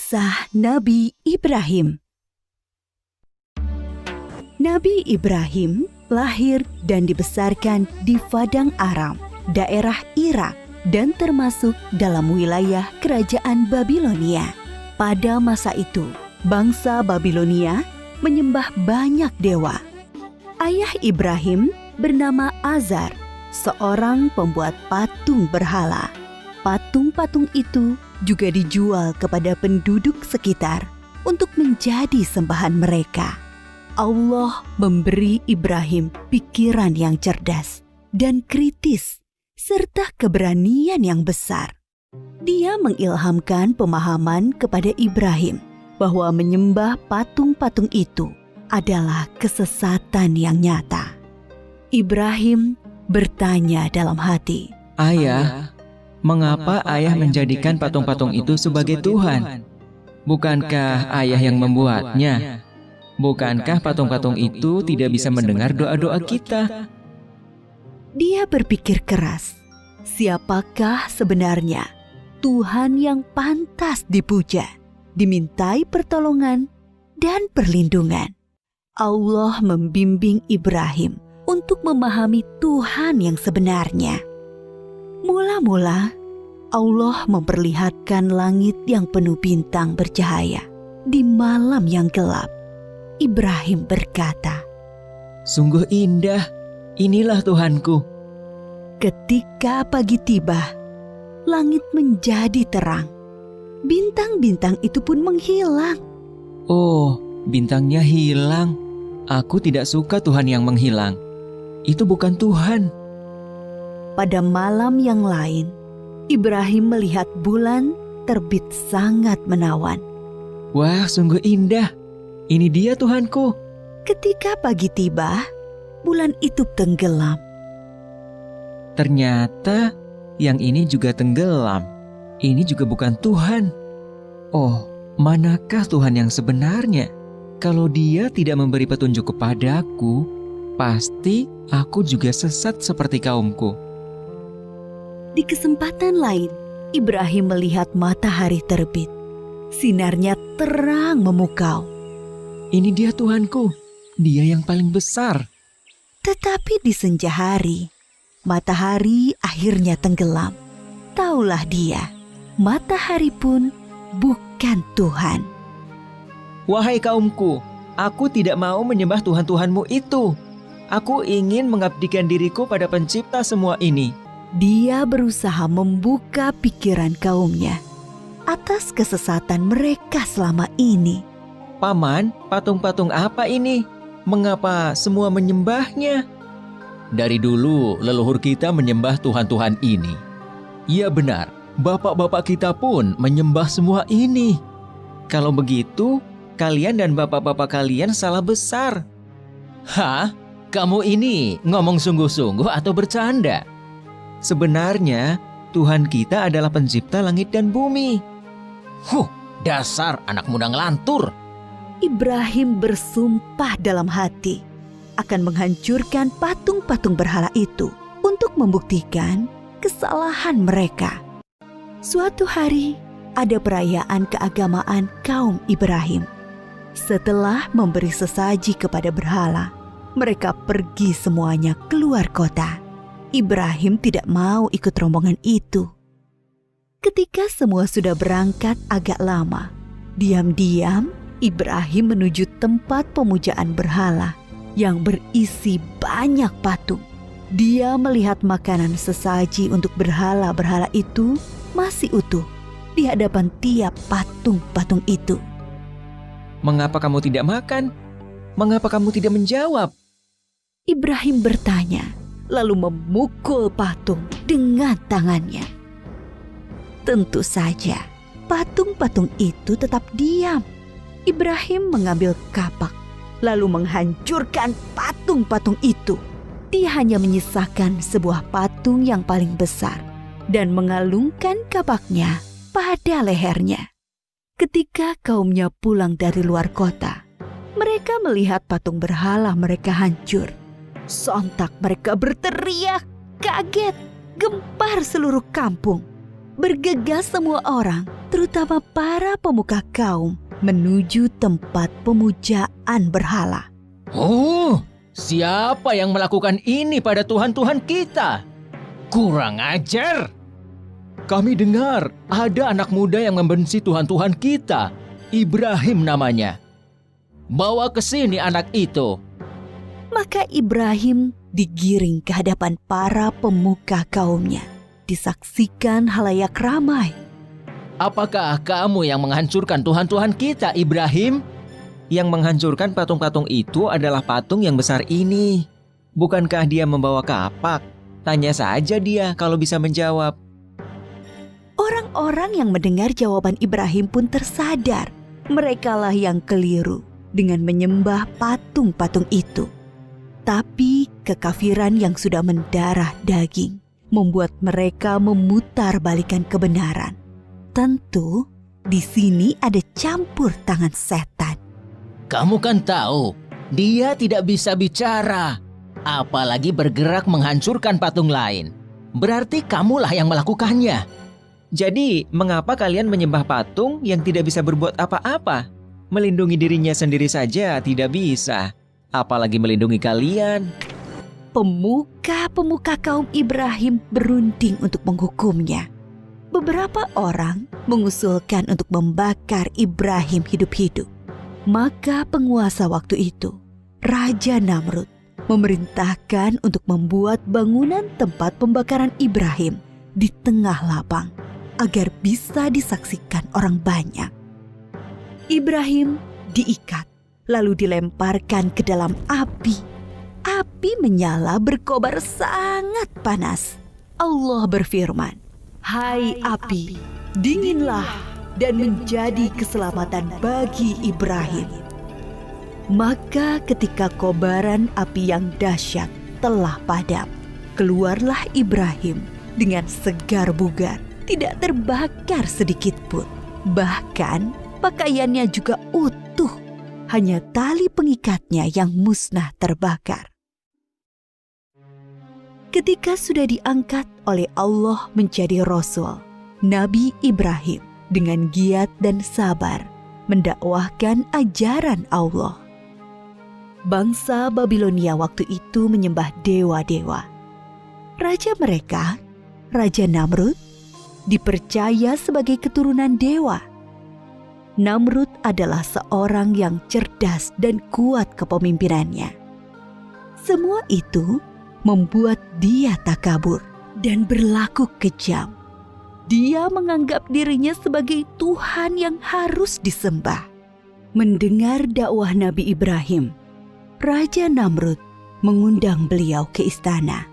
Kisah Nabi Ibrahim. Nabi Ibrahim lahir dan dibesarkan di Padang Aram, daerah Irak, dan termasuk dalam wilayah kerajaan Babilonia. Pada masa itu, bangsa Babilonia menyembah banyak dewa. Ayah Ibrahim bernama Azar, seorang pembuat patung berhala. Patung-patung itu juga dijual kepada penduduk sekitar untuk menjadi sembahan mereka. Allah memberi Ibrahim pikiran yang cerdas dan kritis, serta keberanian yang besar. Dia mengilhamkan pemahaman kepada Ibrahim bahwa menyembah patung-patung itu adalah kesesatan yang nyata. Ibrahim bertanya dalam hati, "Ayah, mengapa ayah menjadikan patung-patung itu sebagai Tuhan? Bukankah ayah yang membuatnya? Bukankah patung-patung itu tidak bisa mendengar doa-doa kita?" Dia berpikir keras, siapakah sebenarnya Tuhan yang pantas dipuja, dimintai pertolongan dan perlindungan? Allah membimbing Ibrahim untuk memahami Tuhan yang sebenarnya. Mula-mula, Allah memperlihatkan langit yang penuh bintang bercahaya di malam yang gelap. Ibrahim berkata, "Sungguh indah, inilah Tuhanku." Ketika pagi tiba, langit menjadi terang. Bintang-bintang itu pun menghilang. "Oh, bintangnya hilang. Aku tidak suka Tuhan yang menghilang. Itu bukan Tuhan." Pada malam yang lain, Ibrahim melihat bulan terbit sangat menawan. "Wah, sungguh indah. Ini dia Tuhanku." Ketika pagi tiba, bulan itu tenggelam. Ternyata yang ini juga tenggelam. Ini juga bukan Tuhan. Oh, manakah Tuhan yang sebenarnya? Kalau Dia tidak memberi petunjuk kepadaku, pasti aku juga sesat seperti kaumku. Di kesempatan lain, Ibrahim melihat matahari terbit. Sinarnya terang memukau. Ini dia Tuhanku, Dia yang paling besar. Tetapi di senja hari, matahari akhirnya tenggelam. Taulah dia, matahari pun bukan Tuhan. Wahai kaumku, aku tidak mau menyembah Tuhan-Tuhanmu itu. Aku ingin mengabdikan diriku pada pencipta semua ini. Dia berusaha membuka pikiran kaumnya atas kesesatan mereka selama ini. "Paman, patung-patung apa ini? Mengapa semua menyembahnya?" "Dari dulu leluhur kita menyembah Tuhan-Tuhan ini." "Iya benar, bapak-bapak kita pun menyembah semua ini." "Kalau begitu, kalian dan bapak-bapak kalian salah besar." "Hah? Kamu ini ngomong sungguh-sungguh atau bercanda?" "Sebenarnya Tuhan kita adalah pencipta langit dan bumi." Dasar anak muda ngelantur." Ibrahim bersumpah dalam hati akan menghancurkan patung-patung berhala itu untuk membuktikan kesalahan mereka. Suatu hari, ada perayaan keagamaan kaum Ibrahim. Setelah memberi sesaji kepada berhala, mereka pergi semuanya keluar kota. Ibrahim tidak mau ikut rombongan itu. Ketika semua sudah berangkat agak lama, diam-diam Ibrahim menuju tempat pemujaan berhala yang berisi banyak patung. Dia melihat makanan sesaji untuk berhala-berhala itu masih utuh di hadapan tiap patung-patung itu. "Mengapa kamu tidak makan? Mengapa kamu tidak menjawab?" Ibrahim bertanya, lalu memukul patung dengan tangannya. Tentu saja, patung-patung itu tetap diam. Ibrahim mengambil kapak, lalu menghancurkan patung-patung itu. Dia hanya menyisakan sebuah patung yang paling besar dan mengalungkan kapaknya pada lehernya. Ketika kaumnya pulang dari luar kota, mereka melihat patung berhala mereka hancur. Sontak mereka berteriak, kaget, gempar seluruh kampung. Bergegas semua orang terutama para pemuka kaum, menuju tempat pemujaan berhala. Oh, siapa yang melakukan ini pada Tuhan-Tuhan kita? Kurang ajar! Kami dengar ada anak muda yang membenci Tuhan-Tuhan kita. Ibrahim namanya. Bawa ke sini anak itu. Maka Ibrahim digiring ke hadapan para pemuka kaumnya. Disaksikan halayak ramai. Apakah kamu yang menghancurkan Tuhan-Tuhan kita, Ibrahim? Yang menghancurkan patung-patung itu adalah patung yang besar ini. Bukankah dia membawa kapak? Tanya saja dia kalau bisa menjawab. Orang-orang yang mendengar jawaban Ibrahim pun tersadar. Merekalah yang keliru dengan menyembah patung-patung itu. Tapi kekafiran yang sudah mendarah daging membuat mereka memutarbalikkan kebenaran. Tentu di sini ada campur tangan setan. Kamu kan tahu, dia tidak bisa bicara, apalagi bergerak menghancurkan patung lain. Berarti kamulah yang melakukannya. Jadi, mengapa kalian menyembah patung yang tidak bisa berbuat apa-apa? Melindungi dirinya sendiri saja tidak bisa, apalagi melindungi kalian. Pemuka-pemuka kaum Ibrahim berunding untuk menghukumnya. Beberapa orang mengusulkan untuk membakar Ibrahim hidup-hidup. Maka penguasa waktu itu, Raja Namrud, memerintahkan untuk membuat bangunan tempat pembakaran Ibrahim di tengah lapang agar bisa disaksikan orang banyak. Ibrahim diikat lalu dilemparkan ke dalam api. Api menyala berkobar sangat panas. Allah berfirman, "Hai api, dinginlah dan menjadi keselamatan bagi Ibrahim." Maka ketika kobaran api yang dahsyat telah padam, keluarlah Ibrahim dengan segar bugar, tidak terbakar sedikit pun. Bahkan pakaiannya juga utuh, hanya tali pengikatnya yang musnah terbakar. Ketika sudah diangkat oleh Allah menjadi Rasul, Nabi Ibrahim dengan giat dan sabar mendakwahkan ajaran Allah. Bangsa Babilonia waktu itu menyembah dewa-dewa. Raja mereka, Raja Namrud, dipercaya sebagai keturunan dewa. Namrud adalah seorang yang cerdas dan kuat kepemimpinannya. Semua itu membuat dia takabur dan berlaku kejam. Dia menganggap dirinya sebagai Tuhan yang harus disembah. Mendengar dakwah Nabi Ibrahim, Raja Namrud mengundang beliau ke istana.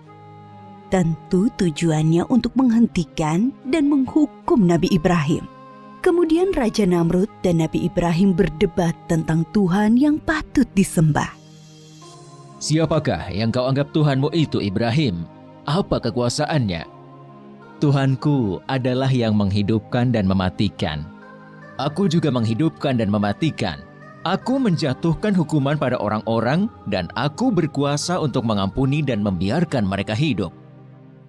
Tentu tujuannya untuk menghentikan dan menghukum Nabi Ibrahim. Kemudian Raja Namrud dan Nabi Ibrahim berdebat tentang Tuhan yang patut disembah. Siapakah yang kau anggap Tuhanmu itu, Ibrahim? Apa kekuasaannya? Tuhanku adalah yang menghidupkan dan mematikan. Aku juga menghidupkan dan mematikan. Aku menjatuhkan hukuman pada orang-orang dan aku berkuasa untuk mengampuni dan membiarkan mereka hidup.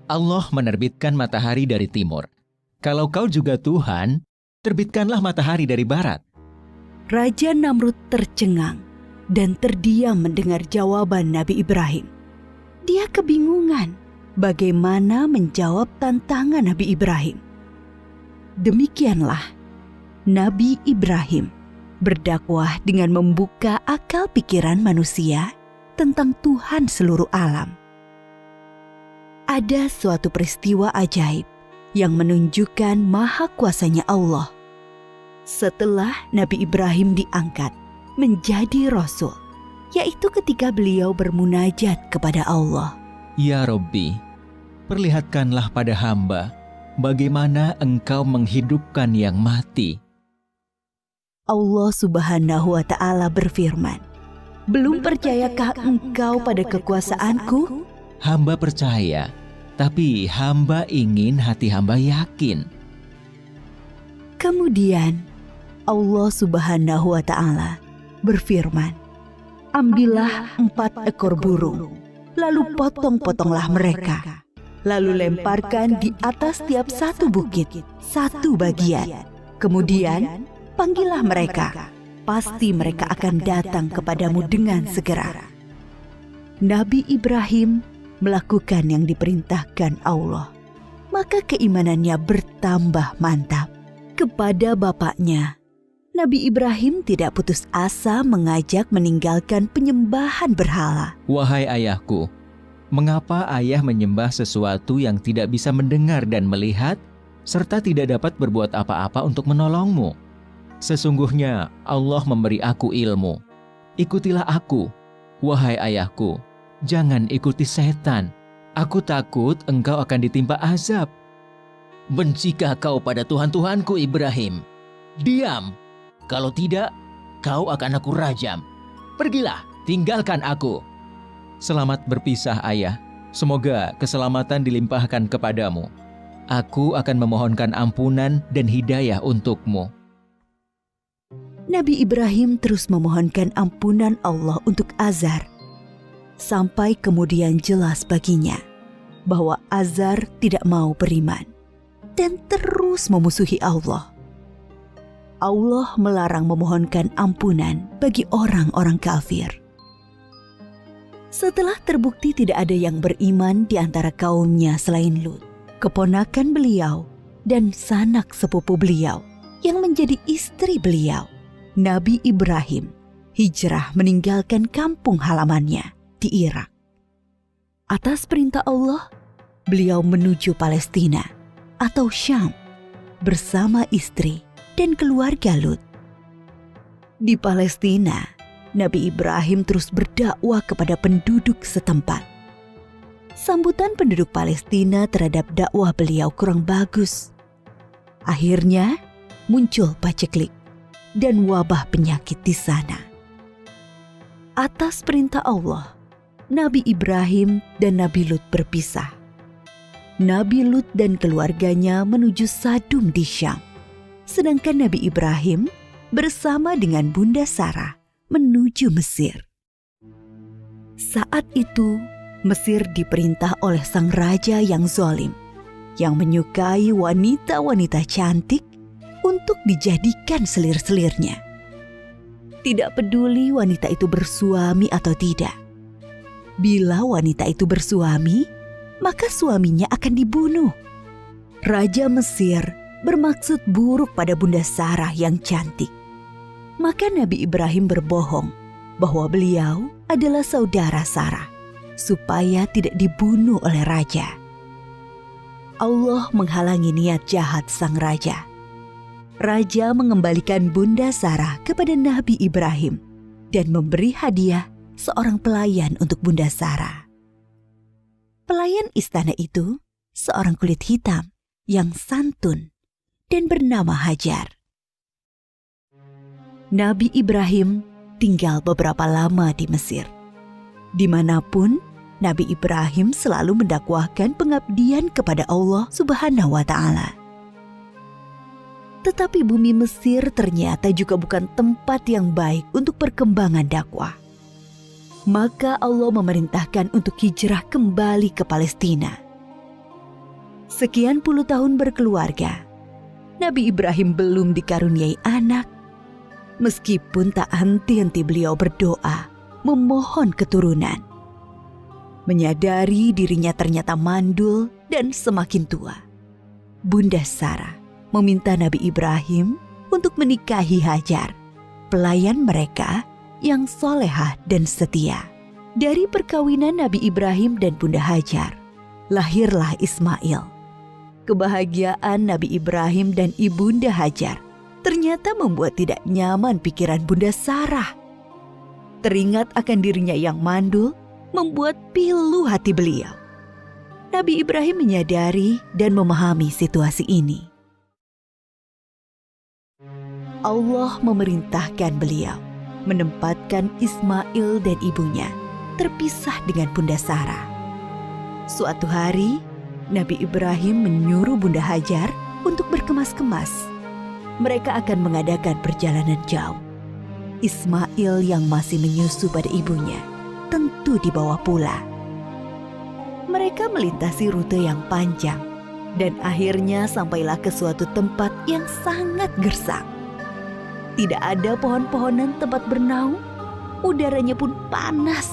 Allah menerbitkan matahari dari timur. Kalau kau juga Tuhan, terbitkanlah matahari dari barat. Raja Namrud tercengang dan terdiam mendengar jawaban Nabi Ibrahim. Dia kebingungan bagaimana menjawab tantangan Nabi Ibrahim. Demikianlah Nabi Ibrahim berdakwah dengan membuka akal pikiran manusia tentang Tuhan seluruh alam. Ada suatu peristiwa ajaib yang menunjukkan maha kuasanya Allah. Setelah Nabi Ibrahim diangkat menjadi Rasul, yaitu ketika beliau bermunajat kepada Allah. Ya Rabbi, perlihatkanlah pada hamba bagaimana Engkau menghidupkan yang mati. Allah Subhanahu wa Ta'ala berfirman, "Belum percayakah engkau pada kekuasaanku?" Hamba percaya, tapi hamba ingin hati hamba yakin. Kemudian Allah Subhanahu wa Ta'ala berfirman, "Ambillah 4 ekor burung, lalu potong-potonglah mereka, lalu lemparkan di atas tiap satu bukit 1 bagian. Kemudian, panggillah mereka. Pasti mereka akan datang kepadamu dengan segera. Nabi Ibrahim melakukan yang diperintahkan Allah. Maka keimanannya bertambah mantap. Kepada bapaknya, Nabi Ibrahim tidak putus asa mengajak meninggalkan penyembahan berhala. Wahai ayahku, mengapa ayah menyembah sesuatu yang tidak bisa mendengar dan melihat, serta tidak dapat berbuat apa-apa untuk menolongmu? Sesungguhnya Allah memberi aku ilmu. Ikutilah aku, wahai ayahku. Jangan ikuti setan. Aku takut engkau akan ditimpa azab. Bencikah kau pada Tuhan-Tuhanku Ibrahim? Diam. Kalau tidak, kau akan aku rajam. Pergilah, tinggalkan aku. Selamat berpisah, ayah. Semoga keselamatan dilimpahkan kepadamu. Aku akan memohonkan ampunan dan hidayah untukmu. Nabi Ibrahim terus memohonkan ampunan Allah untuk Azar. Sampai kemudian jelas baginya bahwa Azar tidak mau beriman dan terus memusuhi Allah. Allah melarang memohonkan ampunan bagi orang-orang kafir. Setelah terbukti tidak ada yang beriman di antara kaumnya selain Lut, keponakan beliau dan sanak sepupu beliau yang menjadi istri beliau, Nabi Ibrahim hijrah meninggalkan kampung halamannya di Irak. Atas perintah Allah, beliau menuju Palestina atau Syam bersama istri dan keluarga Lut. Di Palestina, Nabi Ibrahim terus berdakwah kepada penduduk setempat. Sambutan penduduk Palestina terhadap dakwah beliau kurang bagus. Akhirnya muncul paceklik dan wabah penyakit di sana. Atas perintah Allah, Nabi Ibrahim dan Nabi Lut berpisah. Nabi Lut dan keluarganya menuju Sadum di Syam, sedangkan Nabi Ibrahim bersama dengan Bunda Sarah menuju Mesir. Saat itu, Mesir diperintah oleh sang raja yang zalim, yang menyukai wanita-wanita cantik untuk dijadikan selir-selirnya. Tidak peduli wanita itu bersuami atau tidak. Bila wanita itu bersuami, maka suaminya akan dibunuh. Raja Mesir bermaksud buruk pada Bunda Sarah yang cantik. Maka Nabi Ibrahim berbohong bahwa beliau adalah saudara Sarah, supaya tidak dibunuh oleh raja. Allah menghalangi niat jahat sang raja. Raja mengembalikan Bunda Sarah kepada Nabi Ibrahim dan memberi hadiah seorang pelayan untuk Bunda Sarah. Pelayan istana itu seorang kulit hitam yang santun dan bernama Hajar. Nabi Ibrahim tinggal beberapa lama di Mesir. Dimanapun, Nabi Ibrahim selalu mendakwahkan pengabdian kepada Allah Subhanahu wa Ta'ala. Tetapi bumi Mesir ternyata juga bukan tempat yang baik untuk perkembangan dakwah. Maka Allah memerintahkan untuk hijrah kembali ke Palestina. Sekian puluh tahun berkeluarga, Nabi Ibrahim belum dikaruniai anak. Meskipun tak henti-henti beliau berdoa, memohon keturunan. Menyadari dirinya ternyata mandul dan semakin tua, Bunda Sarah meminta Nabi Ibrahim untuk menikahi Hajar, pelayan mereka yang solehah dan setia. Dari perkawinan Nabi Ibrahim dan Bunda Hajar, lahirlah Ismail. Kebahagiaan Nabi Ibrahim dan Ibunda Hajar ternyata membuat tidak nyaman pikiran Bunda Sarah. Teringat akan dirinya yang mandul, membuat pilu hati beliau. Nabi Ibrahim menyadari dan memahami situasi ini. Allah memerintahkan beliau menempatkan Ismail dan ibunya terpisah dengan Bunda Sarah. Suatu hari, Nabi Ibrahim menyuruh Bunda Hajar untuk berkemas-kemas. Mereka akan mengadakan perjalanan jauh. Ismail yang masih menyusu pada ibunya tentu dibawa pula. Mereka melintasi rute yang panjang Dan akhirnya sampailah ke suatu tempat yang sangat gersang. Tidak ada pohon-pohonan tempat bernaung, udaranya pun panas.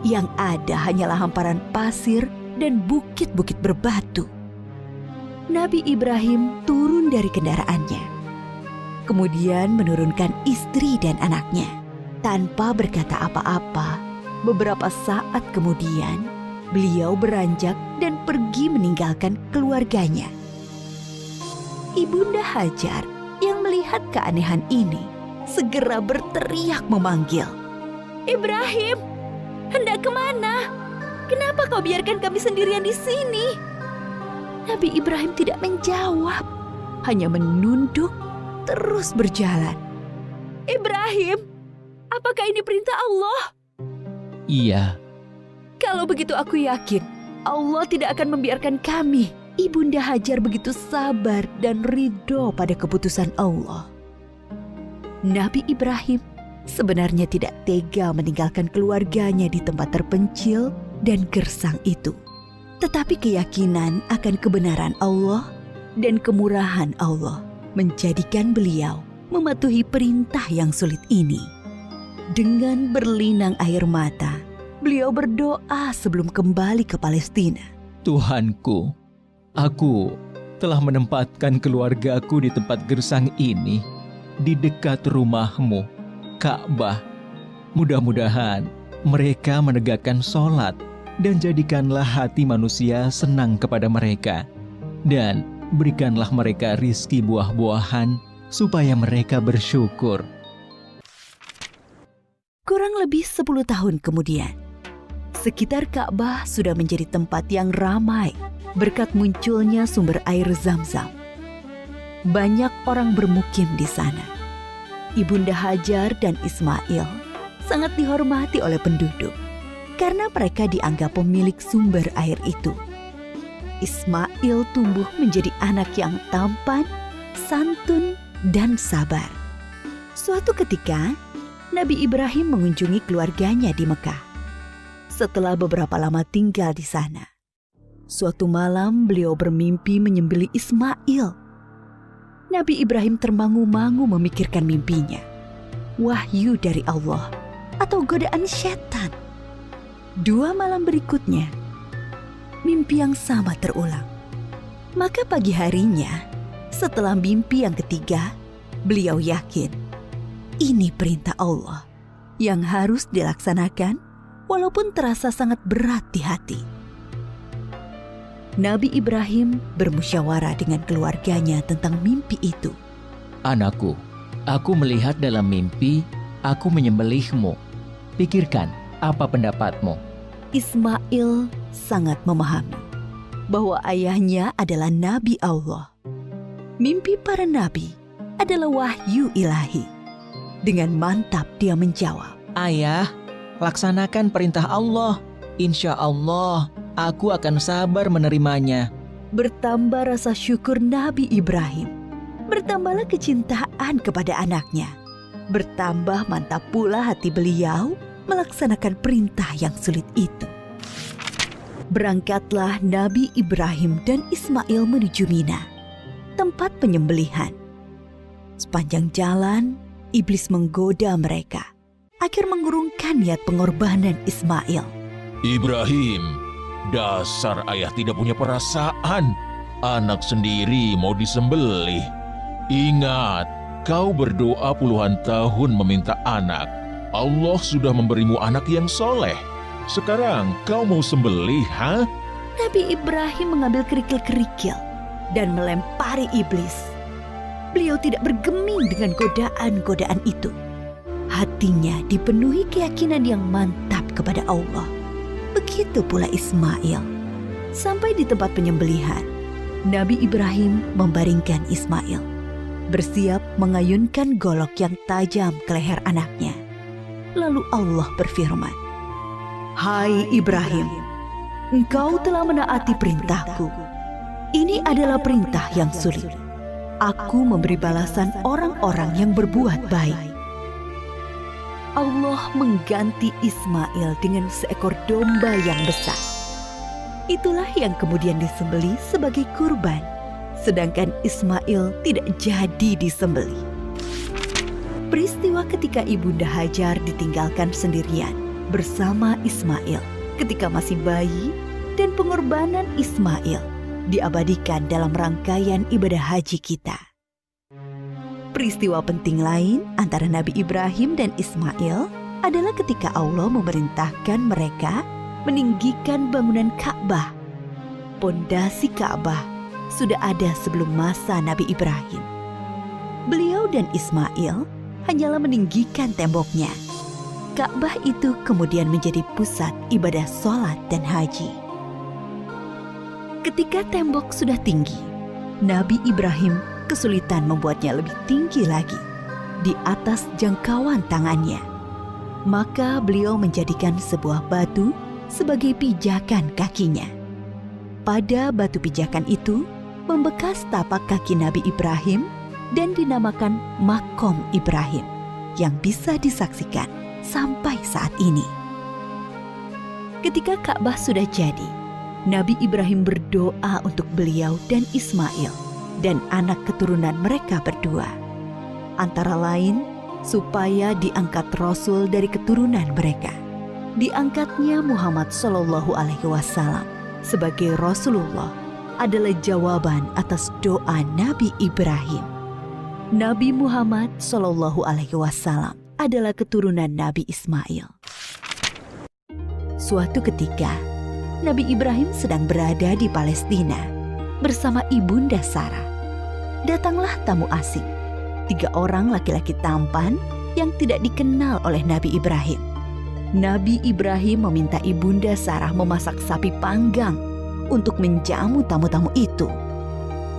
Yang ada hanyalah hamparan pasir dan bukit-bukit berbatu. Nabi Ibrahim turun dari kendaraannya, kemudian menurunkan istri dan anaknya. Tanpa berkata apa-apa, beberapa saat kemudian beliau beranjak dan pergi meninggalkan keluarganya. Ibunda Hajar yang melihat keanehan ini segera berteriak memanggil, "Ibrahim, hendak kemana? Kenapa kau biarkan kami sendirian di sini?" Nabi Ibrahim tidak menjawab, hanya menunduk terus berjalan. "Ibrahim, apakah ini perintah Allah?" Iya. "Kalau begitu aku yakin Allah tidak akan membiarkan kami." Ibunda Hajar begitu sabar dan ridho pada keputusan Allah. Nabi Ibrahim sebenarnya tidak tega meninggalkan keluarganya di tempat terpencil dan gersang itu. Tetapi keyakinan akan kebenaran Allah dan kemurahan Allah menjadikan beliau mematuhi perintah yang sulit ini. Dengan berlinang air mata, beliau berdoa sebelum kembali ke Palestina. Tuhanku, aku telah menempatkan keluargaku di tempat gersang ini, di dekat rumah-Mu, Ka'bah. Mudah-mudahan mereka menegakkan sholat dan jadikanlah hati manusia senang kepada mereka. Dan berikanlah mereka rizki buah-buahan supaya mereka bersyukur. Kurang lebih 10 tahun kemudian, sekitar Ka'bah sudah menjadi tempat yang ramai berkat munculnya sumber air Zam-Zam. Banyak orang bermukim di sana. Ibunda Hajar dan Ismail sangat dihormati oleh penduduk karena mereka dianggap pemilik sumber air itu. Ismail tumbuh menjadi anak yang tampan, santun, dan sabar. Suatu ketika, Nabi Ibrahim mengunjungi keluarganya di Mekah. Setelah beberapa lama tinggal di sana, suatu malam beliau bermimpi menyembelih Ismail. Nabi Ibrahim termangu-mangu memikirkan mimpinya. Wahyu dari Allah atau godaan setan? 2 malam berikutnya, mimpi yang sama terulang. Maka pagi harinya, setelah mimpi yang ketiga, beliau yakin ini perintah Allah yang harus dilaksanakan walaupun terasa sangat berat di hati. Nabi Ibrahim bermusyawarah dengan keluarganya tentang mimpi itu. Anakku, aku melihat dalam mimpi, aku menyembelihmu. Pikirkan, apa pendapatmu? Ismail sangat memahami bahwa ayahnya adalah Nabi Allah. Mimpi para nabi adalah wahyu ilahi. Dengan mantap dia menjawab, Ayah, laksanakan perintah Allah. Insya Allah, aku akan sabar menerimanya. Bertambah rasa syukur Nabi Ibrahim. Bertambahlah kecintaan kepada anaknya. Bertambah mantap pula hati beliau melaksanakan perintah yang sulit itu. Berangkatlah Nabi Ibrahim dan Ismail menuju Mina, tempat penyembelihan. Sepanjang jalan, iblis menggoda mereka agar mengurungkan niat pengorbanan Ismail. Ibrahim, dasar ayah tidak punya perasaan. Anak sendiri mau disembelih. Ingat, kau berdoa puluhan tahun meminta anak. Allah sudah memberimu anak yang soleh. Sekarang kau mau sembelih, ha? Nabi Ibrahim mengambil kerikil-kerikil dan melempari iblis. Beliau tidak bergeming dengan godaan-godaan itu. Hatinya dipenuhi keyakinan yang mantap kepada Allah. Begitu pula Ismail. Sampai di tempat penyembelihan, Nabi Ibrahim membaringkan Ismail, bersiap mengayunkan golok yang tajam ke leher anaknya. Lalu Allah berfirman, "Hai Ibrahim, engkau telah menaati perintahku. Ini adalah perintah yang sulit. Aku memberi balasan orang-orang yang berbuat baik." Allah mengganti Ismail dengan seekor domba yang besar. Itulah yang kemudian disembelih sebagai kurban, sedangkan Ismail tidak jadi disembelih. Peristiwa ketika Ibunda Hajar ditinggalkan sendirian bersama Ismail ketika masih bayi dan pengorbanan Ismail diabadikan dalam rangkaian ibadah haji kita. Peristiwa penting lain antara Nabi Ibrahim dan Ismail adalah ketika Allah memerintahkan mereka meninggikan bangunan Ka'bah. Pondasi Ka'bah sudah ada sebelum masa Nabi Ibrahim. Beliau dan Ismail hanyalah meninggikan temboknya. Ka'bah itu kemudian menjadi pusat ibadah sholat dan haji. Ketika tembok sudah tinggi, Nabi Ibrahim kesulitan membuatnya lebih tinggi lagi di atas jangkauan tangannya. Maka beliau menjadikan sebuah batu sebagai pijakan kakinya. Pada batu pijakan itu membekas tapak kaki Nabi Ibrahim dan dinamakan Makom Ibrahim yang bisa disaksikan sampai saat ini. Ketika Ka'bah sudah jadi, Nabi Ibrahim berdoa untuk beliau dan Ismail dan anak keturunan mereka berdua. Antara lain, supaya diangkat Rasul dari keturunan mereka. Diangkatnya Muhammad SAW sebagai Rasulullah adalah jawaban atas doa Nabi Ibrahim. Nabi Muhammad SAW adalah keturunan Nabi Ismail. Suatu ketika, Nabi Ibrahim sedang berada di Palestina bersama Ibunda Sarah. Datanglah tamu asing, 3 orang laki-laki tampan yang tidak dikenal oleh Nabi Ibrahim. Nabi Ibrahim meminta Ibunda Sarah memasak sapi panggang untuk menjamu tamu-tamu itu.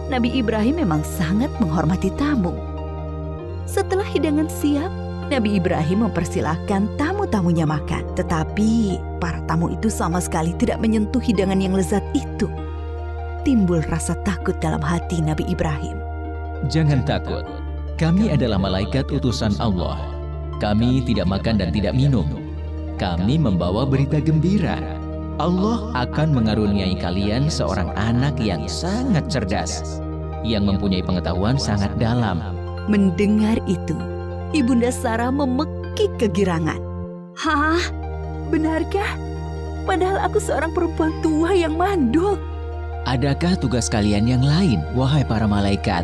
Nabi Ibrahim memang sangat menghormati tamu. Setelah hidangan siap, Nabi Ibrahim mempersilahkan tamu-tamunya makan. Tetapi para tamu itu sama sekali tidak menyentuh hidangan yang lezat itu. Timbul rasa takut dalam hati Nabi Ibrahim. Jangan takut, kami adalah malaikat utusan Allah. Kami tidak makan dan tidak minum. Kami membawa berita gembira. Allah akan mengaruniai kalian seorang anak yang sangat cerdas, yang mempunyai pengetahuan sangat dalam. Mendengar itu, Ibunda Sarah memekik kegirangan. Hah? Benarkah? Padahal aku seorang perempuan tua yang mandul. Adakah tugas kalian yang lain, wahai para malaikat?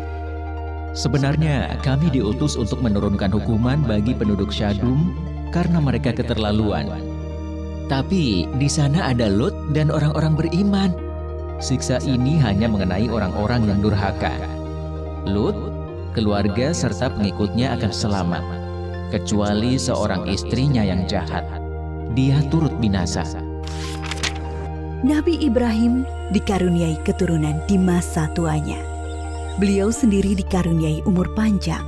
Sebenarnya kami diutus untuk menurunkan hukuman bagi penduduk Syadum karena mereka keterlaluan. Tapi di sana ada Lut dan orang-orang beriman. Siksa ini hanya mengenai orang-orang yang durhaka. Lut, keluarga serta pengikutnya akan selamat, kecuali seorang istrinya yang jahat. Dia turut binasa. Nabi Ibrahim dikaruniai keturunan di masa tuanya. Beliau sendiri dikaruniai umur panjang.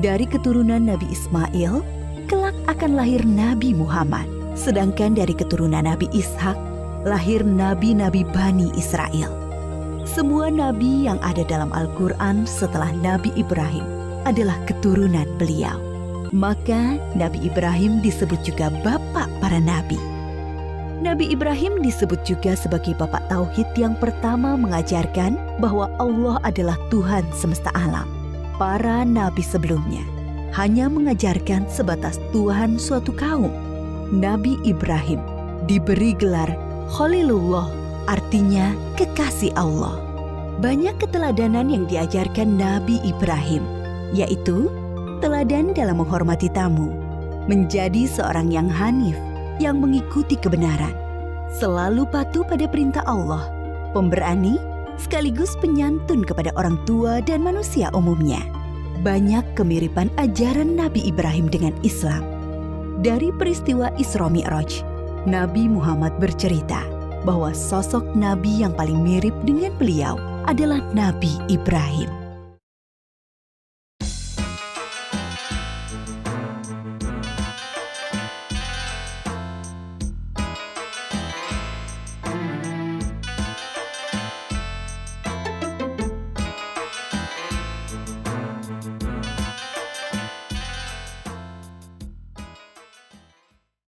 Dari keturunan Nabi Ismail, kelak akan lahir Nabi Muhammad. Sedangkan dari keturunan Nabi Ishak, lahir nabi-nabi Bani Israel. Semua nabi yang ada dalam Al-Quran setelah Nabi Ibrahim adalah keturunan beliau. Maka Nabi Ibrahim disebut juga bapak para nabi. Nabi Ibrahim disebut juga sebagai bapak tauhid yang pertama mengajarkan bahwa Allah adalah Tuhan semesta alam. Para nabi sebelumnya hanya mengajarkan sebatas Tuhan suatu kaum. Nabi Ibrahim diberi gelar Khalilullah, artinya kekasih Allah. Banyak keteladanan yang diajarkan Nabi Ibrahim, yaitu teladan dalam menghormati tamu, menjadi seorang yang hanif, yang mengikuti kebenaran, selalu patuh pada perintah Allah, pemberani, sekaligus penyantun kepada orang tua dan manusia umumnya. Banyak kemiripan ajaran Nabi Ibrahim dengan Islam. Dari peristiwa Isra Mi'raj, Nabi Muhammad bercerita bahwa sosok Nabi yang paling mirip dengan beliau adalah Nabi Ibrahim.